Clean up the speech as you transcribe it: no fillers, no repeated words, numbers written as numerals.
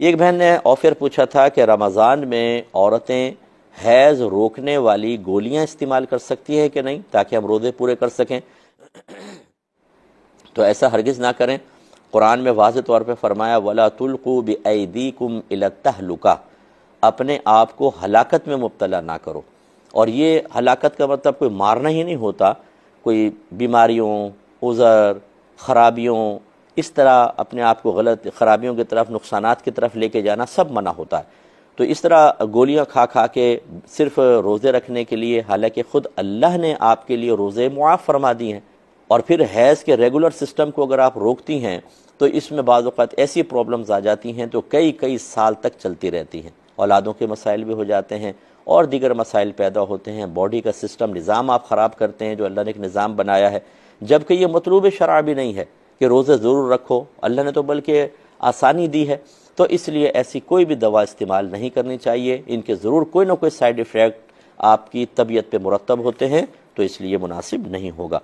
ایک بہن نے آفر پوچھا تھا کہ رمضان میں عورتیں حیض روکنے والی گولیاں استعمال کر سکتی ہیں کہ نہیں، تاکہ ہم روزے پورے کر سکیں؟ تو ایسا ہرگز نہ کریں۔ قرآن میں واضح طور پہ فرمایا وَلَا تُلْقُوا بِأَيْدِيكُمْ إِلَى التَّهْلُكَةِ، اپنے آپ کو ہلاکت میں مبتلا نہ کرو۔ اور یہ ہلاکت کا مطلب کوئی مارنا ہی نہیں ہوتا، کوئی بیماریوں، عذر، خرابیوں، اس طرح اپنے آپ کو غلط خرابیوں کی طرف، نقصانات کی طرف لے کے جانا سب منع ہوتا ہے۔ تو اس طرح گولیاں کھا کھا کے صرف روزے رکھنے کے لیے، حالانکہ خود اللہ نے آپ کے لیے روزے معاف فرما دی ہیں، اور پھر حیض کے ریگولر سسٹم کو اگر آپ روکتی ہیں تو اس میں بعض اوقات ایسی پرابلمز آ جاتی ہیں تو کئی سال تک چلتی رہتی ہیں، اولادوں کے مسائل بھی ہو جاتے ہیں اور دیگر مسائل پیدا ہوتے ہیں، باڈی کا سسٹم نظام آپ خراب کرتے ہیں جو اللہ نے ایک نظام بنایا ہے، جبکہ یہ مطلوب شرع بھی نہیں ہے کہ روزے ضرور رکھو، اللہ نے تو بلکہ آسانی دی ہے۔ تو اس لیے ایسی کوئی بھی دوا استعمال نہیں کرنی چاہیے، ان کے ضرور کوئی نہ کوئی سائیڈ ایفیکٹ آپ کی طبیعت پہ مرتب ہوتے ہیں، تو اس لیے مناسب نہیں ہوگا۔